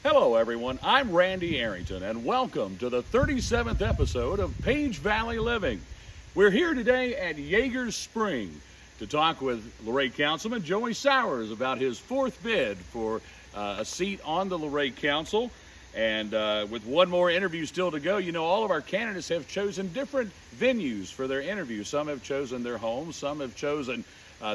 Hello, everyone. I'm Randy Arrington, and welcome to the 37th episode of Page Valley Living. We're here today at Yagers Spring to talk with Luray Councilman Joey Sours about his fourth bid for a seat on the Luray Council. And with one more interview still to go, all of our candidates have chosen different venues for their interview. Some have chosen their homes, some have chosen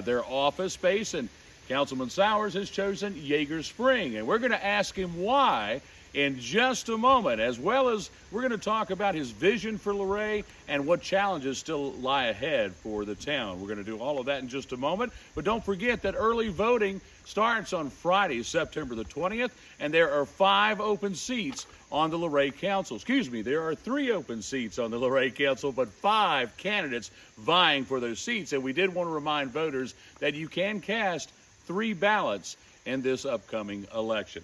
their office space, and Councilman Sours has chosen Yagers Spring, and we're going to ask him why in just a moment, as well as we're going to talk about his vision for Luray and what challenges still lie ahead for the town. We're going to do all of that in just a moment, but don't forget that early voting starts on Friday, September the 20th, and there are 5 open seats on the Luray Council. There are 3 open seats on the Luray Council, but 5 candidates vying for those seats, and we did want to remind voters that you can cast 3 ballots in this upcoming election.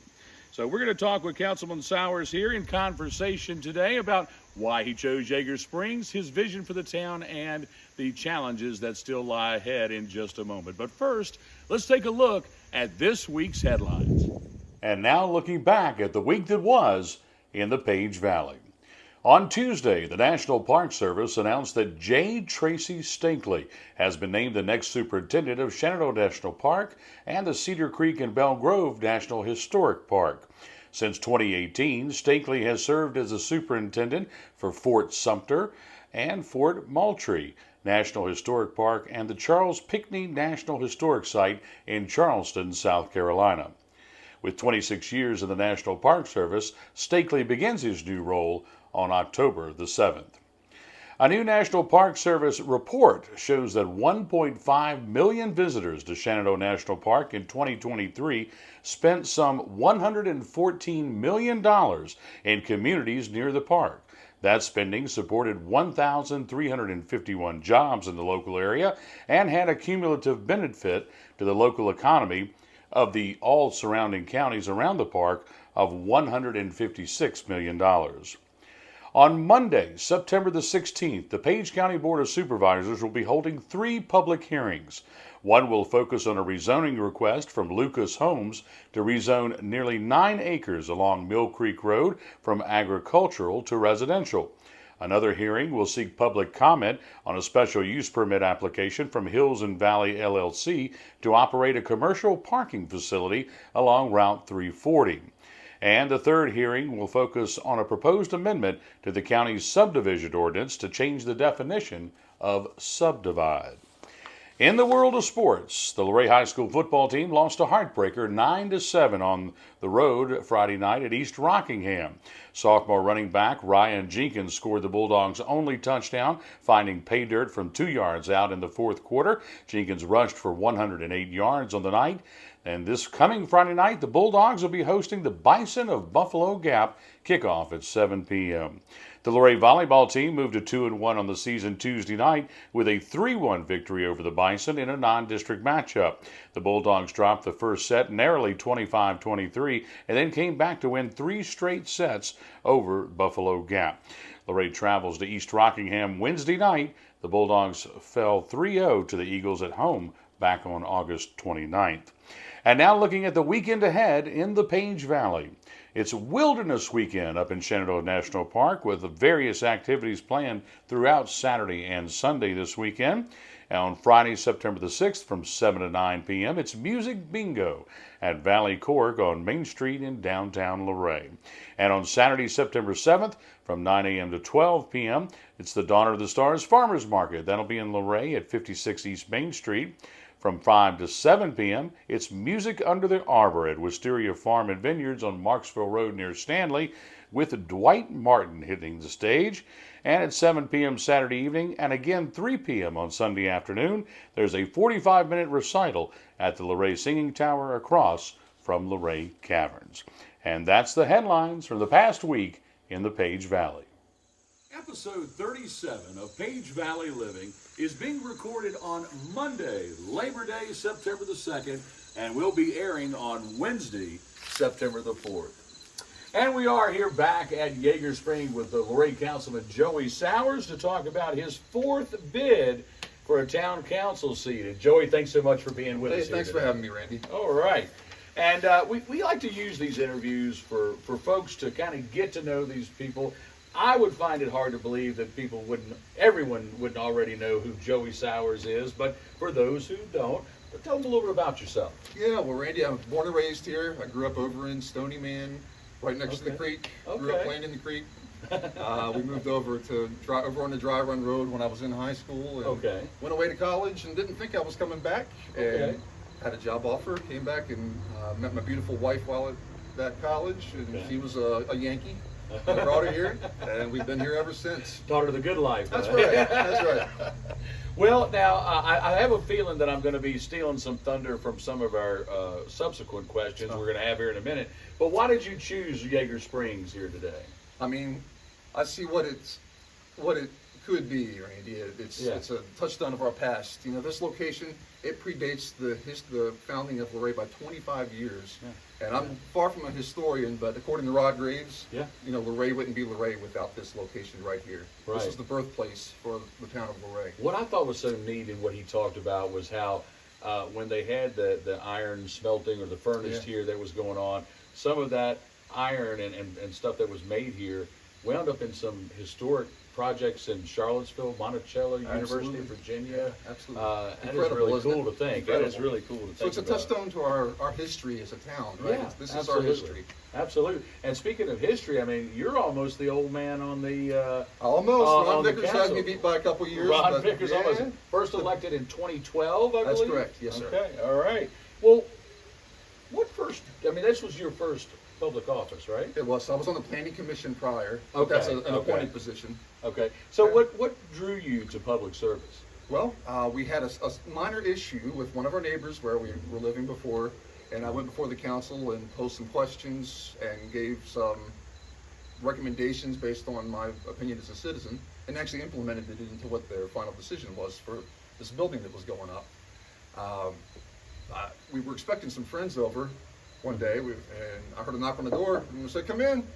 So we're going to talk with Councilman Sours here in conversation today about why he chose Yagers Springs, his vision for the town, and the challenges that still lie ahead in just a moment. But first, let's take a look at this week's headlines. And now looking back at the week that was in the Page Valley. On Tuesday, the National Park Service announced that J. Tracy Stinkley has been named the next superintendent of Shenandoah National Park and the Cedar Creek and Belle Grove National Historic Park. Since 2018, Stinkley has served as a superintendent for Fort Sumter and Fort Moultrie National Historic Park and the Charles Pinckney National Historic Site in Charleston, South Carolina. With 26 years in the National Park Service, Stinkley begins his new role on October the 7th. A new National Park Service report shows that 1.5 million visitors to Shenandoah National Park in 2023 spent some $114 million in communities near the park. That spending supported 1,351 jobs in the local area and had a cumulative benefit to the local economy of the all surrounding counties around the park of $156 million. On Monday, September the 16th, the Page County Board of Supervisors will be holding 3 public hearings. One will focus on a rezoning request from Lucas Homes to rezone nearly 9 acres along Mill Creek Road from agricultural to residential. Another hearing will seek public comment on a special use permit application from Hills and Valley LLC to operate a commercial parking facility along Route 340. And the third hearing will focus on a proposed amendment to the county's subdivision ordinance to change the definition of subdivide. In the world of sports, the Luray High School football team lost a heartbreaker 9-7 on the road Friday night at East Rockingham. Sophomore running back Ryan Jenkins scored the Bulldogs' only touchdown, finding pay dirt from 2 yards out in the fourth quarter. Jenkins rushed for 108 yards on the night. And this coming Friday night, the Bulldogs will be hosting the Bison of Buffalo Gap, kickoff at 7 p.m. The Luray volleyball team moved to 2-1 on the season Tuesday night with a 3-1 victory over the Bison in a non-district matchup. The Bulldogs dropped the first set narrowly 25-23 and then came back to win 3 straight sets over Buffalo Gap. Luray travels to East Rockingham Wednesday night. The Bulldogs fell 3-0 to the Eagles at home back on August 29th. And now looking at the weekend ahead in the Page Valley. It's Wilderness Weekend up in Shenandoah National Park with various activities planned throughout Saturday and Sunday this weekend. And on Friday, September the 6th from 7 to 9 p.m., it's Music Bingo at Valley Cork on Main Street in downtown Luray. And on Saturday, September 7th from 9 a.m. to 12 p.m., it's the Dawn of the Stars Farmers Market. That'll be in Luray at 56 East Main Street. From 5 to 7 p.m., it's Music Under the Arbor at Wisteria Farm and Vineyards on Marksville Road near Stanley, with Dwight Martin hitting the stage. And at 7 p.m. Saturday evening, and again 3 p.m. on Sunday afternoon, there's a 45-minute recital at the Luray Singing Tower across from Luray Caverns. And that's the headlines from the past week in the Page Valley. Episode 37 of Page Valley Living is being recorded on Monday, Labor Day, September the 2nd, and will be airing on Wednesday, September the 4th. And we are here back at Yagers Spring with the Luray Councilman Joey Sours to talk about his 4th bid for a town council seat. And Joey, thanks so much for being with us here Thanks today. for having me, Randy. All right. And we like to use these interviews for folks to kind of get to know these people. I would find it hard to believe that everyone wouldn't already know who Joey Sours is, but for those who don't, tell them a little bit about yourself. Yeah, well, Randy, I'm born and raised here. I grew up over in Stony Man, right next to the creek. Grew up playing in the creek. We moved over over on the Dry Run Road when I was in high school. And went away to college and didn't think I was coming back. And had a job offer, came back and met my beautiful wife while at that college. And she was a Yankee. I brought her here, and we've been here ever since. Taught her the good life. That's right. That's right. Well, now, I have a feeling that I'm going to be stealing some thunder from some of our subsequent questions we're going to have here in a minute. But why did you choose Yagers Springs here today? I mean, I see what it could be, Randy. It's a touchstone of our past. You know, this location, it predates the founding of Luray by 25 years. And I'm far from a historian, but according to Rod Graves, you know, Luray wouldn't be Luray without this location right here. This is the birthplace for the town of Luray. What I thought was so neat in what he talked about was how when they had the iron smelting or the furnace here that was going on, some of that iron and stuff that was made here wound up in some historic projects in Charlottesville, Monticello, University of Virginia. Absolutely. That is really cool to think. That is really cool to think. So it's a touchstone to our history as a town, right? Yeah, this is our history. Absolutely. And speaking of history, I mean, you're almost the old man on the almost. Ron Vickers has me beat by a couple years. Ron Vickers almost first elected in 2012, I believe. That's correct. Yes, sir. Okay. All right. Well, this was your first public office, right? It was. I was on the planning commission prior. That's an appointed position. Okay. So what drew you to public service? Well, we had a minor issue with one of our neighbors where we were living before, and I went before the council and posed some questions and gave some recommendations based on my opinion as a citizen, and actually implemented it into what their final decision was for this building that was going up. We were expecting some friends over one day, and I heard a knock on the door, and we said, "Come in."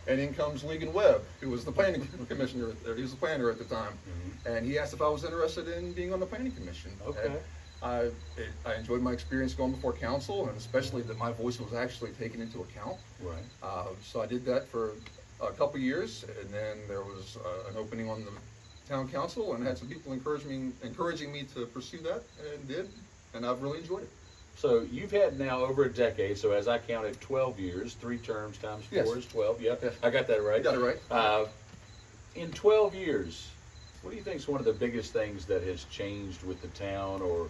And in comes Legan Webb, who was the planning commissioner there. He was the planner at the time. And he asked if I was interested in being on the planning commission. Okay. And I enjoyed my experience going before council, and especially that my voice was actually taken into account. Right. So I did that for a couple years, and then there was an opening on the town council, and had some people encouraging me to pursue that, and did, and I've really enjoyed it. So you've had now over a decade, so as I counted, 12 years, 3 terms times 4 is 12. Yeah, I got that right. You got it right. In 12 years, what do you think is one of the biggest things that has changed with the town, or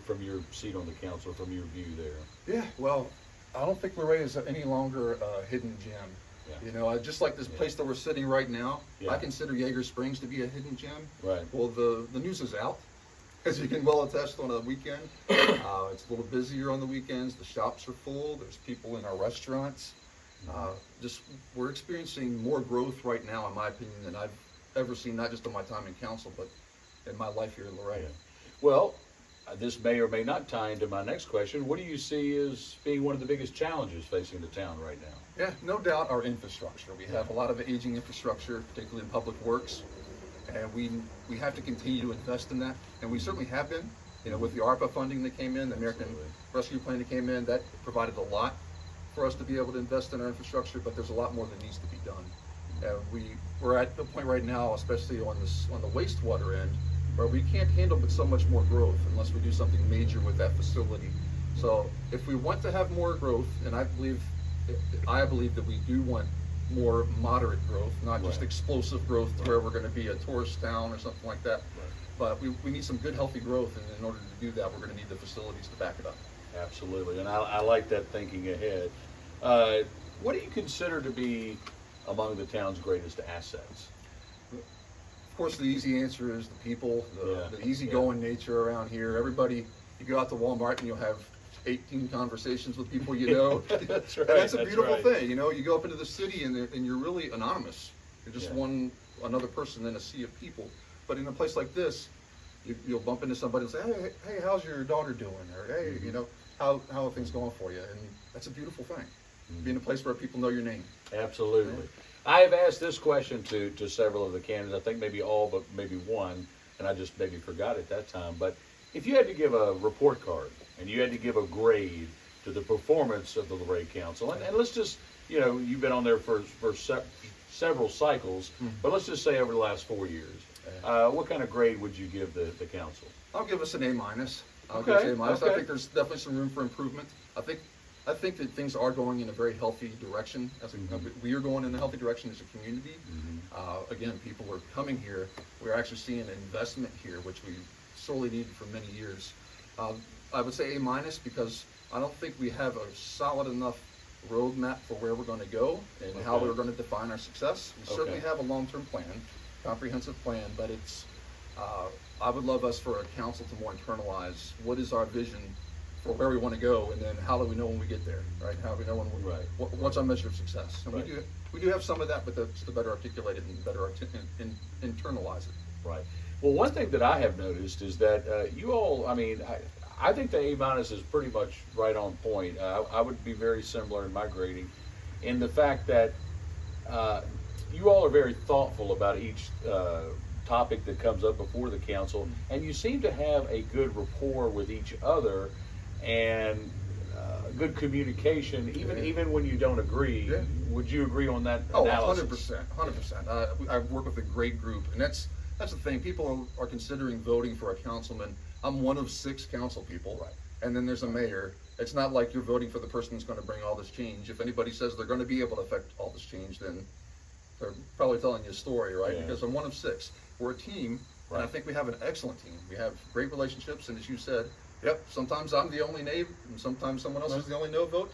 from your seat on the council, from your view there? Yeah, well, I don't think Luray is any longer a hidden gem. You know, just like this place that we're sitting right now, I consider Yagers Springs to be a hidden gem. Right. Well, the news is out, as you can well attest on a weekend. It's a little busier on the weekends. The shops are full. There's people in our restaurants. We're experiencing more growth right now, in my opinion, than I've ever seen, not just in my time in council, but in my life here in Luray. Well, this may or may not tie into my next question. What do you see as being one of the biggest challenges facing the town right now? Yeah, no doubt our infrastructure. We have a lot of aging infrastructure, particularly in public works. And we have to continue to invest in that, and we certainly have been. You know, with the ARPA funding that came in, the American Rescue Plan that came in, that provided a lot for us to be able to invest in our infrastructure. But there's a lot more that needs to be done. And we're at the point right now, especially on the wastewater end, where we can't handle but so much more growth unless we do something major with that facility. So if we want to have more growth, and I believe that we do want more moderate growth, not just explosive growth to where we're going to be a tourist town or something like that. But we need some good, healthy growth, and in order to do that, we're going to need the facilities to back it up. Absolutely, and I like that thinking ahead. What do you consider to be among the town's greatest assets? Of course, the easy answer is the people, the easygoing nature around here. Everybody, you go out to Walmart and you'll have 18 conversations with people you know. That's right. That's a beautiful thing. You know, you go up into the city and you're really anonymous. You're just another person in a sea of people. But in a place like this, you'll bump into somebody and say, hey, how's your daughter doing? Or hey, you know, how are things going for you? And that's a beautiful thing. Be in a place where people know your name. Absolutely. Right? I have asked this question to several of the candidates. I think maybe all, but maybe one, and I just maybe forgot at that time. But if you had to give a report card and you had to give a grade to the performance of the Luray Council. And let's just, you've been on there for several cycles, but let's just say over the last 4 years, what kind of grade would you give the council? I'll give us an A minus. I'll Okay, give us an A minus. okay. I think there's definitely some room for improvement. I think that things are going in a very healthy direction. We are going in a healthy direction as a community. Again, people are coming here. We're actually seeing an investment here, which we sorely needed for many years. I would say A minus because I don't think we have a solid enough roadmap for where we're going to go and how we're going to define our success. We certainly have a long-term plan, comprehensive plan, but it's. I would love us for a council to more internalize what is our vision for where we want to go, and then how do we know when we get there, right? How do we know when we what's our measure of success? And we do have some of that, but just to better articulate it and better internalize it. Right. Well, one thing that I have noticed is that you all, I think the A minus is pretty much right on point. I would be very similar in my grading, in the fact that you all are very thoughtful about each topic that comes up before the council, and you seem to have a good rapport with each other and good communication, even when you don't agree. Yeah. Would you agree on that analysis? 100%. I work with a great group, and that's the thing. People are considering voting for a councilman. I'm one of 6 council people, and then there's a mayor. It's not like you're voting for the person who's going to bring all this change. If anybody says they're going to be able to affect all this change, then they're probably telling you a story, right? Yeah. Because I'm one of 6. We're a team, and I think we have an excellent team. We have great relationships, and as you said, sometimes I'm the only nay, and sometimes someone else is the only no vote,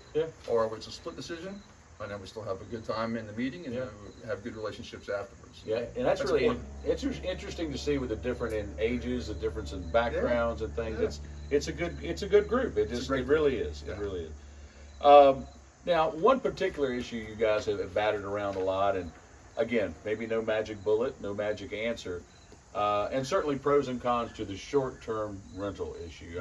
or it's a split decision, and then we still have a good time in the meeting, and have good relationships afterwards. Yeah, and that's really interesting to see with the different in ages, the difference in backgrounds and things. Yeah. It's a good group. It really is. It really is. Now, one particular issue you guys have batted around a lot, and again, maybe no magic bullet, no magic answer, and certainly pros and cons to the short-term rental issue.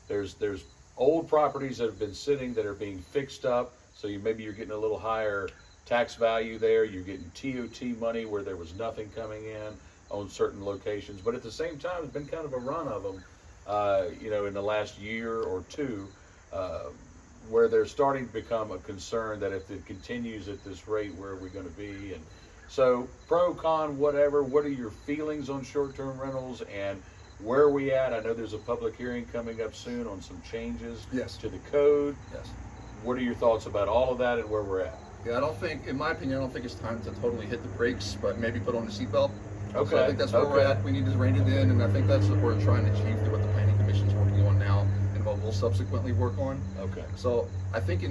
There's old properties that have been sitting that are being fixed up, so maybe you're getting a little higher tax value there. You're getting TOT money where there was nothing coming in on certain locations, but at the same time, it's been kind of a run of them, in the last year or two, where they're starting to become a concern that if it continues at this rate, where are we going to be? And so, pro, con, whatever, what are your feelings on short-term rentals, and where are we at? I know there's a public hearing coming up soon on some changes to the code. Yes. What are your thoughts about all of that and where we're at? Yeah, in my opinion, I don't think it's time to totally hit the brakes, but maybe put on the seatbelt. Okay. So I think that's where we're at. We need to rein it in, and I think that's what we're trying to achieve through what the Planning Commission's working on now, and what we'll subsequently work on. Okay. So I think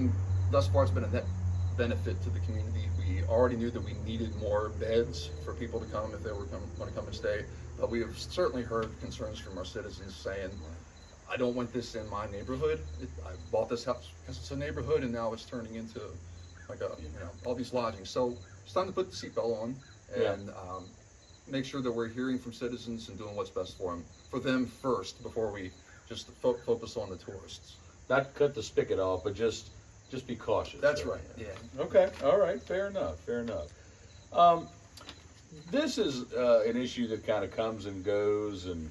thus far it's been a net benefit to the community. We already knew that we needed more beds for people to come if they want to come and stay, but we have certainly heard concerns from our citizens saying, I don't want this in my neighborhood. I bought this house because it's a neighborhood, and now it's turning into like all these lodgings. So it's time to put the seatbelt on and make sure that we're hearing from citizens and doing what's best for them first, before we just focus on the tourists. Not cut the spigot off, but just be cautious. That's right. Yeah. Okay. All right. Fair enough. This is an issue that kind of comes and goes and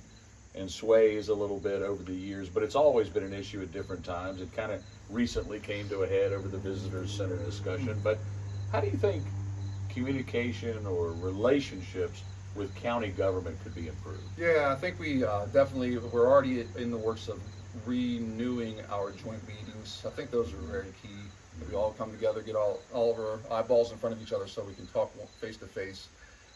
sways a little bit over the years, but it's always been an issue at different times. It kind of recently came to a head over the visitor center discussion. But how do you think communication or relationships with county government could be improved? Yeah, I think we're already in the works of renewing our joint meetings. I think those are very key. That we all come together, get all of our eyeballs in front of each other so we can talk face to face.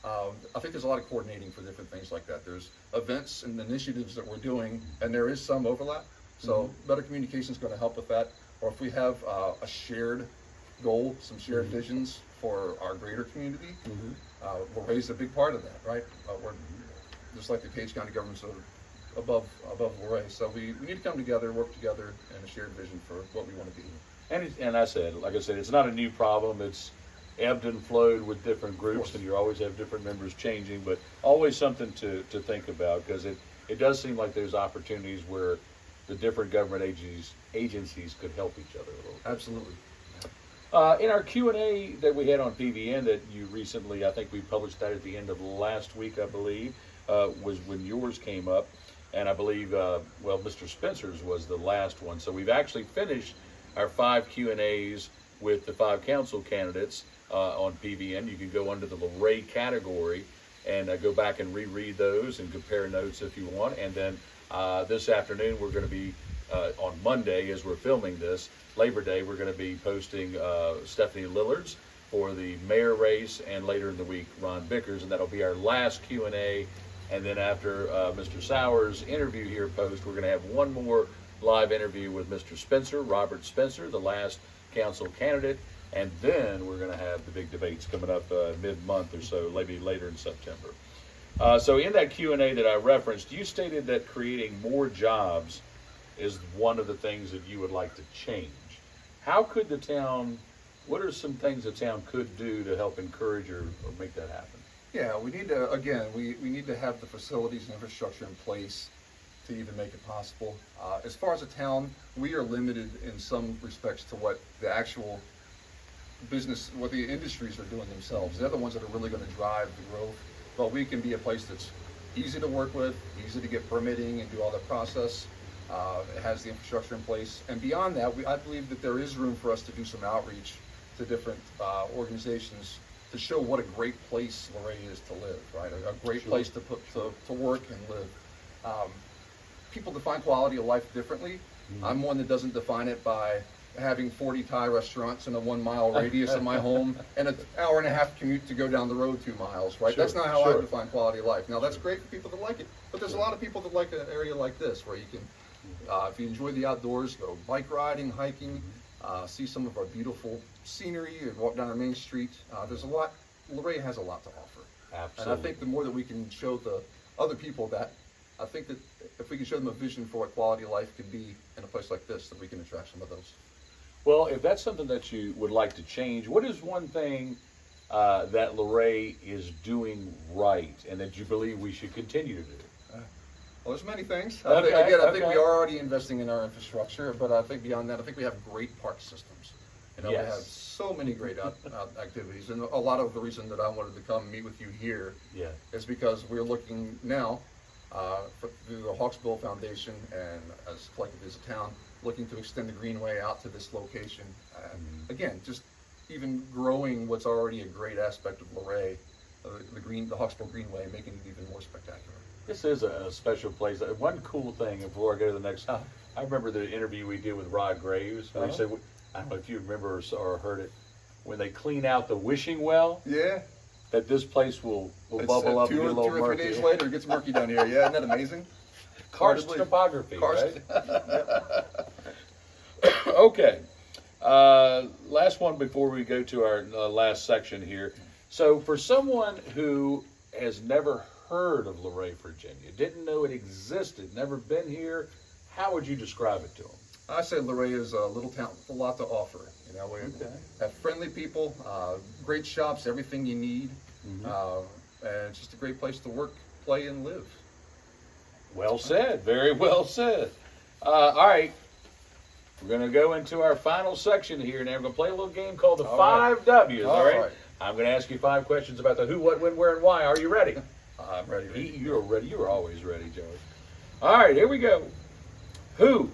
I think there's a lot of coordinating for different things like that. There's events and initiatives that we're doing, and there is some overlap. So better communication is going to help with that. Or if we have a shared goal, some shared visions for our greater community, Luray's a big part of that, right? We're just like the Page County government, so above Luray. So we need to come together, work together, and a shared vision for what we want to be. And like I said, it's not a new problem. It's ebbed and flowed with different groups, and you always have different members changing, but always something to think about, because it does seem like there's opportunities where the different government agencies could help each other a little bit. Absolutely. In our Q&A that we had on PVN that you recently, I think we published that at the end of last week, I believe, was when yours came up. And I believe, Mr. Spencer's was the last one. So we've actually finished our 5 Q&As with the 5 council candidates on PVN. You can go under the Luray category and go back and reread those and compare notes if you want. And then this afternoon, we're going to be on Monday, as we're filming this, Labor Day, we're going to be posting Stephanie Lillard's for the mayor race, and later in the week, Ron Bickers, and that'll be our last Q&A. And then after Mr. Sours' interview here post, we're going to have one more live interview with Mr. Spencer, Robert Spencer, the last council candidate, and then we're going to have the big debates coming up mid-month or so, maybe later in September. So in that Q&A that I referenced, you stated that creating more jobs is one of the things that you would like to change. How could the town, what are some things the town could do to help encourage or make that happen? Yeah, we need to, again, we need to have the facilities and infrastructure in place to even make it possible. As far as a town, we are limited in some respects to what the actual business, what the industries are doing themselves. They're the ones that are really going to drive the growth. But we can be a place that's easy to work with, easy to get permitting and do all the process. It has the infrastructure in place. And beyond that, I believe that there is room for us to do some outreach to different organizations to show what a great place Luray is to live, right? A great place to work and live. People define quality of life differently. Mm-hmm. I'm one that doesn't define it by having 40 Thai restaurants in a 1 mile radius of my home and an hour and a half commute to go down the road 2 miles, right? That's not how I define quality of life. Now that's great for people that like it, but there's a lot of people that like an area like this where you can, if you enjoy the outdoors, go bike riding, hiking, see some of our beautiful scenery, or walk down our main street. There's a lot, Luray has a lot to offer. Absolutely. And I think the more that we can show the other people that, I think that if we can show them a vision for what quality of life can be in a place like this, that we can attract some of those. Well, if that's something that you would like to change, what is one thing that Luray is doing right and that you believe we should continue to do? Well, there's many things. I think we are already investing in our infrastructure, but I think beyond that, I think we have great park systems. You know, we have so many great activities, and a lot of the reason that I wanted to come meet with you here is because we're looking now through the Hawksbill Foundation and as collectively as a town, looking to extend the Greenway out to this location. Again, just even growing what's already a great aspect of Luray, the Hawksbill Greenway, making it even more spectacular. This is a special place. One cool thing, before I go to the next, I remember the interview we did with Rod Graves, where he said, I don't know if you remember or heard it, when they clean out the wishing well, that this place will bubble up and get a little murky. 2 or 3 days later, it gets murky down here. Yeah, isn't that amazing? Karst topography, right? Okay. Last one before we go to our last section here. So for someone who has never heard of Luray, Virginia, didn't know it existed, never been here, how would you describe it to them? I say Luray is a little town with a lot to offer. You know, we have friendly people, great shops, everything you need, and it's just a great place to work, play, and live. Well said. Very well said. All right. We're going to go into our final section here. Now we're going to play a little game called the 5 W's. All right. I'm going to ask you 5 questions about the who, what, when, where, and why. Are you ready? I'm ready. You're ready. You're always ready, Joey. All right. Here we go. Who?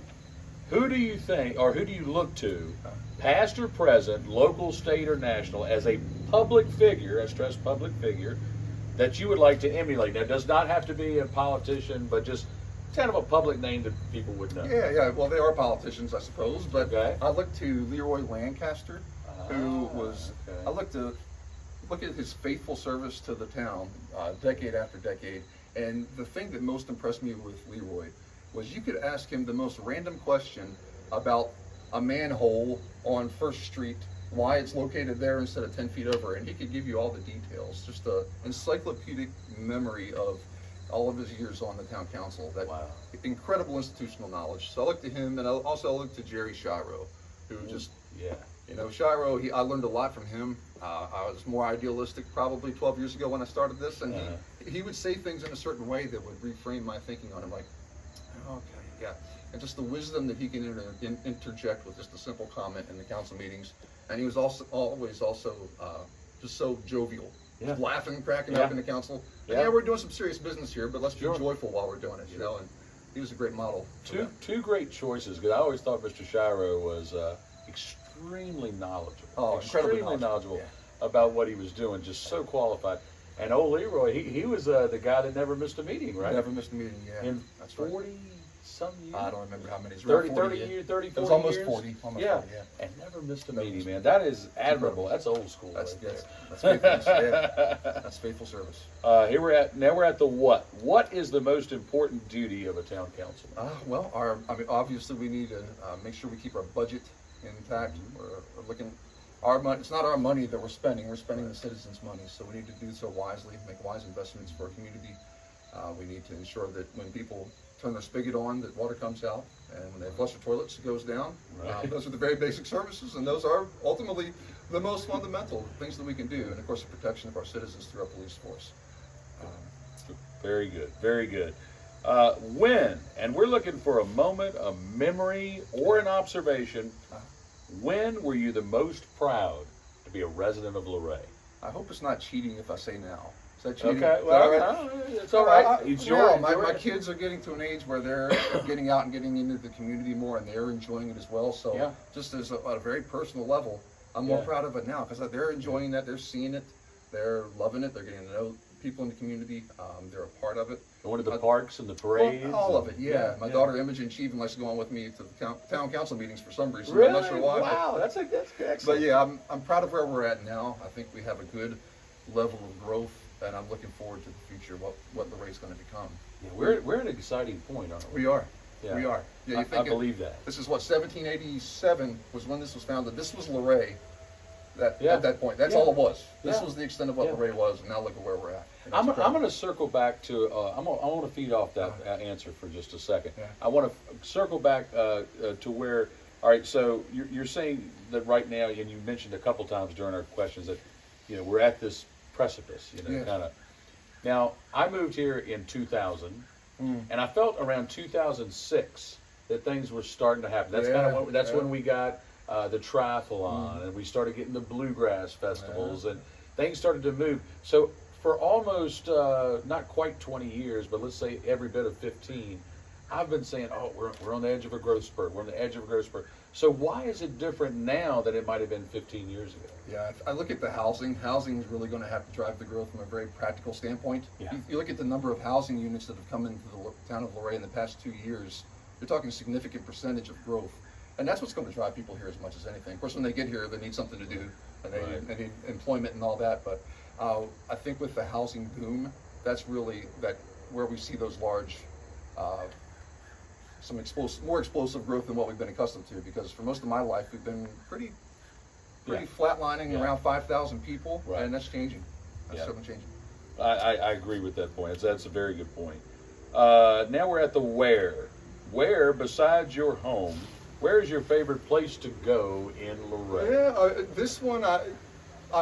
Who do you think, or who do you look to, past or present, local, state, or national, as a public figure, I stress public figure, that you would like to emulate? Now, it does not have to be a politician, but just kind of a public name that people would know. Yeah. Well, they are politicians, I suppose, but I look to Leroy Lancaster, who was, I look at his faithful service to the town, decade after decade, and the thing that most impressed me with Leroy was you could ask him the most random question about a manhole on First Street, why it's located there instead of 10 feet over, and he could give you all the details. Just an encyclopedic memory of all of his years on the town council. That incredible institutional knowledge. So I look to him, and I also look to Jerry Shiro, who just, you know, Shiro, I learned a lot from him. I was more idealistic probably 12 years ago when I started this, and he would say things in a certain way that would reframe my thinking on him, like, and just the wisdom that he can interject with just a simple comment in the council meetings. And he was always just so jovial, just laughing and cracking up in the council. And we're doing some serious business here, but let's be joyful while we're doing it, you know. And he was a great model. Two great choices, because I always thought Mr. Shiro was extremely knowledgeable. Oh, incredibly extremely knowledgeable yeah. about what he was doing. Just so qualified. And old Leroy, he was the guy that never missed a meeting, right? Never missed a meeting, yeah. In That's 40 right. some years? I don't remember how many. It's 30, around 30 40, years, 30, 40 It was almost years? 40. Almost Yeah. 40, yeah. And never missed a Never meeting, missed man. That is admirable. That's old school. That's right that's there. faithfulness. Yeah. That's faithful service. Here we're at the what. What is the most important duty of a town councilman? Well, obviously we need to make sure we keep our budget intact. We're looking. Our money. It's not our money that we're spending. We're spending the citizens' money, so we need to do so wisely. Make wise investments for our community. We need to ensure that when people turn their spigot on, that water comes out, and when they flush their toilets, it goes down. Right. Those are the very basic services, and those are ultimately the most fundamental things that we can do. And of course, the protection of our citizens through our police force. Very good, very good. When, and we're looking for a moment, a memory, or an observation, when were you the most proud to be a resident of Luray? I hope it's not cheating if I say now. Is that cheating? Okay, Is that well, all right? no, it's all right. My kids are getting to an age where they're getting out and getting into the community more, and they're enjoying it as well. So Yeah. just as at a very personal level, I'm more Yeah. proud of it now because they're enjoying that, they're seeing it, they're loving it, they're getting to know people in the community, they're a part of it. Going to the parks and the parades? Well, all of it, yeah. My yeah. daughter Imogen, she even likes to go on with me to the town council meetings for some reason. Really? I'm not sure why. Wow, that's excellent. But yeah, I'm proud of where we're at now. I think we have a good level of growth, and I'm looking forward to the future, what the rate's going to become. Yeah, we're at an exciting point, aren't we? We are. Yeah. We are. Yeah, I believe that. This is what 1787 was when this was founded. This was Luray. Yeah. At that point, that's Yeah. all it was. This Yeah. was the extent of what Yeah. Luray was, and now look at where we're at. And I'm that's going incredible. to circle back to, I want to feed off that answer for just a second. Yeah. I want to circle back to where, all right, so you're saying that right now, and you mentioned a couple times during our questions that, we're at this precipice, Yeah. kind of. Now, I moved here in 2000, and I felt around 2006 that things were starting to happen. That's kind of when we got the triathlon, and we started getting the bluegrass festivals, and things started to move. So for almost not quite 20 years, but let's say every bit of 15, I've been saying, oh, we're on the edge of a growth spurt. We're on the edge of a growth spurt. So why is it different now than it might have been 15 years ago? Yeah, I look at the housing. Housing is really going to have to drive the growth from a very practical standpoint. Yeah. You look at the number of housing units that have come into the town of Luray in the past 2 years, you're talking a significant percentage of growth. And that's what's going to drive people here as much as anything. Of course, when they get here, they need something to do, and they need employment and all that. But I think with the housing boom, that's really where we see those large, more explosive growth than what we've been accustomed to. Because for most of my life, we've been pretty flatlining around 5,000 people, and that's changing. That's certainly changing. I agree with that point. That's a very good point. Now we're at the where. Where, besides your home, where is your favorite place to go in Luray? Yeah, this one, I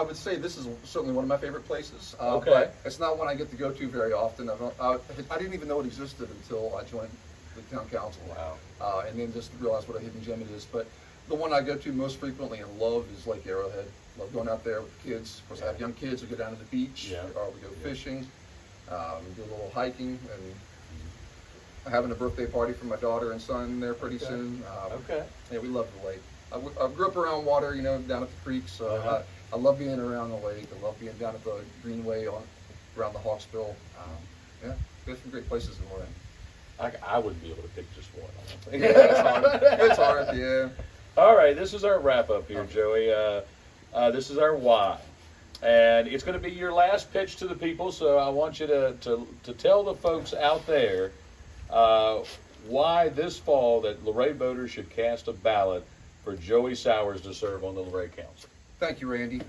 would say this is certainly one of my favorite places. Okay. But it's not one I get to go to very often. I didn't even know it existed until I joined the town council. Wow. And then just realized what a hidden gem it is. But the one I go to most frequently and love is Lake Arrowhead. Love going out there with the kids. Of course, I have young kids who go down to the beach, or we go fishing, do a little hiking, and having a birthday party for my daughter and son there pretty soon. Yeah, we love the lake. I grew up around water, down at the creek, so I love being around the lake. I love being down at the Greenway around the Hawksbill. Yeah, there's some great places in Luray. I wouldn't be able to pick just one. I don't think. Yeah, it's hard. It's hard, yeah. All right, this is our wrap up here, Joey. This is our why. And it's going to be your last pitch to the people, so I want you to tell the folks out there why this fall that Luray voters should cast a ballot for Joey Sours to serve on the Luray Council. Thank you, Randy.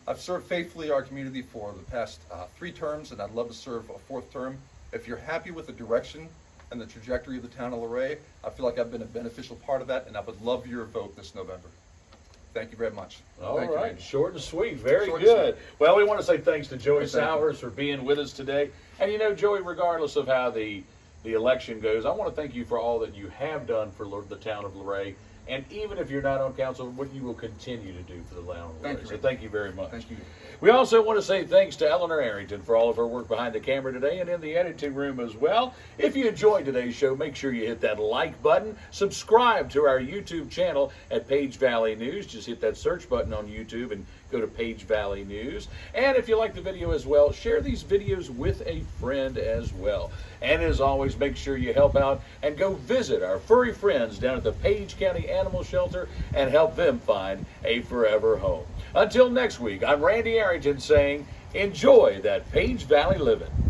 I've served faithfully our community for the past 3 terms, and I'd love to serve a 4th term. If you're happy with the direction and the trajectory of the town of Luray, I feel like I've been a beneficial part of that, and I would love your vote this November. Thank you very much. All Thank you, right, Randy. short and sweet. Very Short and good. Well, we want to say thanks to Joey Thank you. Sours for being with us today. And Joey, regardless of how the election goes, I want to thank you for all that you have done for the town of Luray. and even if you're not on council, what you will continue to do for the Lounge. Thank you, So Rick. thank you very much. Thank you. We also want to say thanks to Eleanor Arrington for all of her work behind the camera today and in the editing room as well. If you enjoyed today's show, make sure you hit that like button. Subscribe to our YouTube channel at Page Valley News. Just hit that search button on YouTube and go to Page Valley News. And if you like the video as well, share these videos with a friend as well. And as always, make sure you help out and go visit our furry friends down at the Page County Animal Shelter and help them find a forever home. Until next week, I'm Randy Arrington saying, enjoy that Page Valley living.